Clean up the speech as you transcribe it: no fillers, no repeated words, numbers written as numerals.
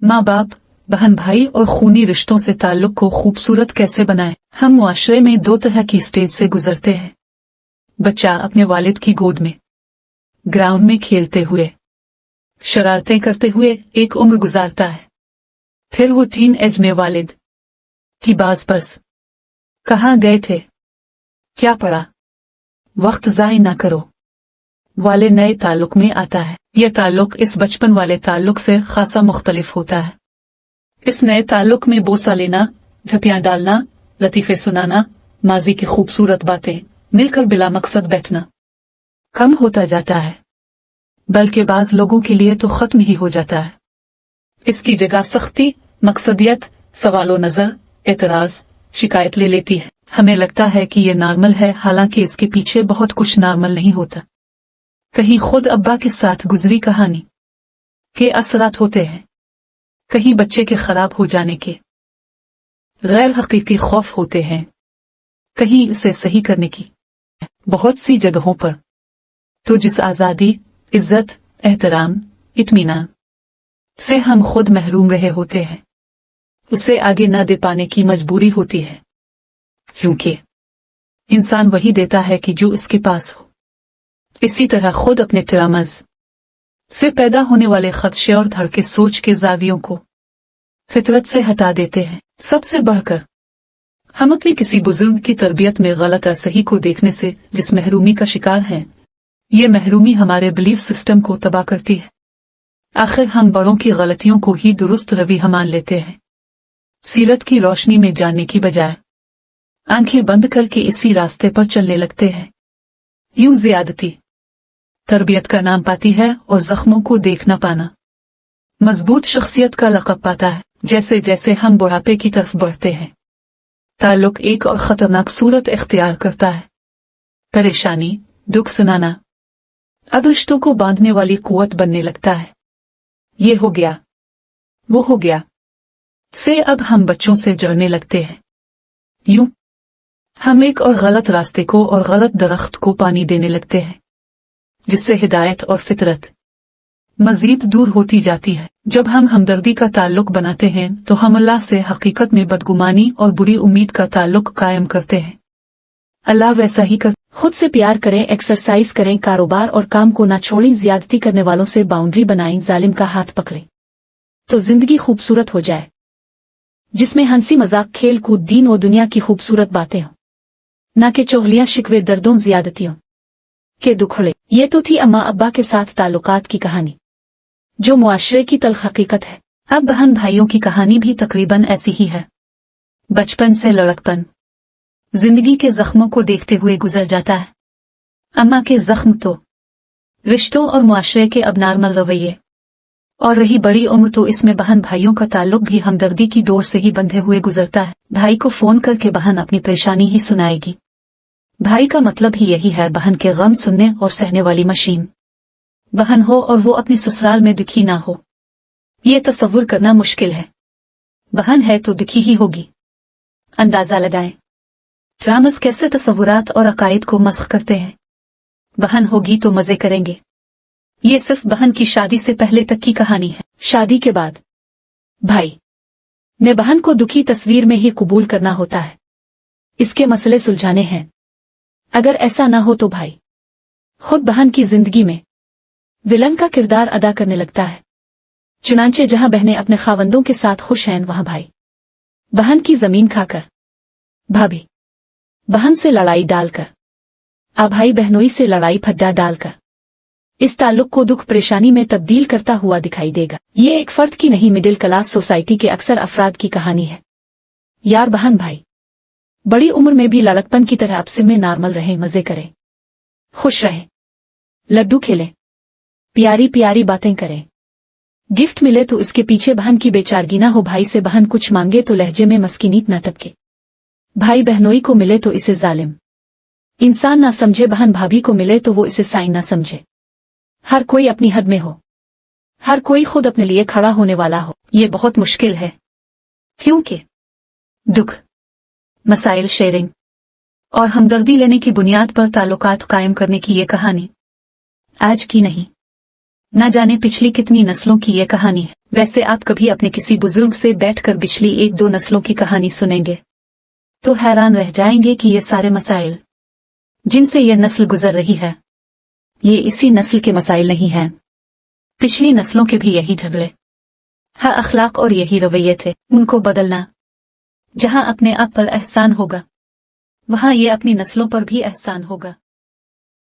माँ बाप, बहन भाई और खूनी रिश्तों से ताल्लुक को खूबसूरत कैसे बनाएं। हम मुआशरे में दो तरह की स्टेज से गुजरते हैं। बच्चा अपने वालिद की गोद में ग्राउंड में खेलते हुए, शरारतें करते हुए एक उम्र गुजारता है। फिर वो टीन एज में वालिद की बाज बस, कहाँ गए थे, क्या पढ़ा, वक्त ज़ाय ना करो वाले नए ताल्लुक में आता है। यह ताल्लुक इस बचपन वाले ताल्लुक से खासा मुख्तलिफ होता है। इस नए ताल्लुक में बोसा लेना, झपियां डालना, लतीफे सुनाना, माजी की खूबसूरत बातें, मिलकर बिला मकसद बैठना कम होता जाता है, बल्कि बाज लोगों के लिए तो खत्म ही हो जाता है। इसकी जगह सख्ती, मकसदियत, सवालो नजर, एतराज, शिकायत ले लेती है। हमें लगता है कि ये नॉर्मल है, हालांकि इसके पीछे बहुत कुछ नॉर्मल नहीं होता। कहीं खुद अब्बा के साथ गुजरी कहानी के असरात होते हैं, कहीं बच्चे के खराब हो जाने के गैर हकीकी खौफ होते हैं, कहीं इसे सही करने की। बहुत सी जगहों पर तो जिस आजादी, इज्जत, एहतराम, इत्मीनान से हम खुद महरूम रहे होते हैं, उसे आगे न दे पाने की मजबूरी होती है, क्योंकि इंसान वही देता है कि जो इसके पास हो। इसी तरह खुद अपने टिरामज से पैदा होने वाले खदशे और धड़के सोच के जावियों को फितरत से हटा देते हैं। सबसे बढ़कर हम अपने किसी बुजुर्ग की तरबियत में गलत या सही को देखने से जिस महरूमी का शिकार हैं, ये महरूमी हमारे बिलीफ सिस्टम को तबाह करती है। आखिर हम बड़ों की गलतियों को ही दुरुस्त रवैया मान लेते हैं, सीरत की रोशनी में जानने की बजाय आंखें बंद करके इसी रास्ते पर चलने लगते हैं। यूं ज्यादती तरबियत का नाम पाती है और जख्मों को देख न पाना मजबूत शख्सियत का लक़ब पाता है। जैसे जैसे हम बुढ़ापे की तरफ बढ़ते हैं, ताल्लुक एक और खतरनाक सूरत इख्तियार करता है। परेशानी, दुख सुनाना अब रिश्तों को बांधने वाली कुव्वत बनने लगता है। ये हो गया, वो हो गया से अब हम बच्चों से जड़ने लगते हैं। यूं हम एक और गलत रास्ते को और गलत दरख्त को पानी देने लगते हैं, जिससे हिदायत और फितरत मजीद दूर होती जाती है। जब हम हमदर्दी का ताल्लुक बनाते हैं तो हम अल्लाह से हकीकत में बदगुमानी और बुरी उम्मीद का ताल्लुक कायम करते हैं। अल्लाह वैसा ही कर। खुद से प्यार करें, एक्सरसाइज करें, कारोबार और काम को ना छोड़ें, ज्यादती करने वालों से बाउंड्री बनाएं, जालिम का हाथ पकड़ें तो जिंदगी खूबसूरत हो जाए, जिसमें हंसी मजाक, खेल कूद, दीन और दुनिया की खूबसूरत बातें हों, ना कि चुगलियां, शिकवे, दर्दों, ज्यादतियों के दुखड़े। ये तो थी अम्मा अब्बा के साथ ताल्लुकात की कहानी, जो मुआशरे की तल्ख हकीकत है। अब बहन भाइयों की कहानी भी तकरीबन ऐसी ही है। बचपन से लड़कपन जिंदगी के जख्मों को देखते हुए गुजर जाता है। अम्मा के जख्म तो रिश्तों और मुआशरे के अब नॉर्मल रवैये, और रही बड़ी उम्र तो इसमें बहन भाइयों का ताल्लुक भी हमदर्दी की डोर से ही बंधे हुए गुजरता है। भाई को फोन करके बहन अपनी परेशानी ही सुनाएगी। भाई का मतलब ही यही है, बहन के गम सुनने और सहने वाली मशीन। बहन हो और वो अपने ससुराल में दुखी ना हो, ये तसव्वुर करना मुश्किल है। बहन है तो दुखी ही होगी। अंदाजा लगाएं ड्रामस कैसे तसव्वुरात और अकायद को मस्ख करते हैं। बहन होगी तो मजे करेंगे। ये सिर्फ बहन की शादी से पहले तक की कहानी है। शादी के बाद भाई ने बहन को दुखी तस्वीर में ही कबूल करना होता है। इसके मसले सुलझाने हैं। अगर ऐसा ना हो तो भाई खुद बहन की जिंदगी में विलन का किरदार अदा करने लगता है। चुनांचे जहां बहनें अपने खावंदों के साथ खुश हैं, वहां भाई बहन की जमीन खाकर, भाभी बहन से लड़ाई डालकर, भाई बहनोई से लड़ाई फड्डा डालकर इस ताल्लुक को दुख परेशानी में तब्दील करता हुआ दिखाई देगा। ये एक फर्द की नहीं, मिडिल क्लास सोसाइटी के अक्सर अफराद की कहानी है। यार बहन भाई बड़ी उम्र में भी लड़कपन की तरह आपसे में नॉर्मल रहें, मजे करें, खुश रहें, लड्डू खेलें, प्यारी प्यारी बातें करें। गिफ्ट मिले तो इसके पीछे बहन की बेचारगी ना हो। भाई से बहन कुछ मांगे तो लहजे में मस्कीनीत न टपके। भाई बहनोई को मिले तो इसे जालिम इंसान ना समझे। बहन भाभी को मिले तो वो इसे साइन ना समझे। हर कोई अपनी हद में हो, हर कोई खुद अपने लिए खड़ा होने वाला हो। ये बहुत मुश्किल है, क्योंकि दुख, मसाइल शेयरिंग और हमदर्दी लेने की बुनियाद पर ताल्लुकात कायम करने की ये कहानी आज की नहीं, ना जाने पिछली कितनी नस्लों की ये कहानी है। वैसे आप कभी अपने किसी बुजुर्ग से बैठकर पिछली 1-2 नस्लों की कहानी सुनेंगे तो हैरान रह जाएंगे कि ये सारे मसाइल जिनसे ये नस्ल गुजर रही है, ये इसी नस्ल के मसाइल नहीं हैं। पिछली नस्लों के भी यही झगड़े, हाँ अखलाक और यही रवैये थे। उनको बदलना। जहां अपने आप पर एहसान होगा, वहां ये अपनी नस्लों पर भी एहसान होगा।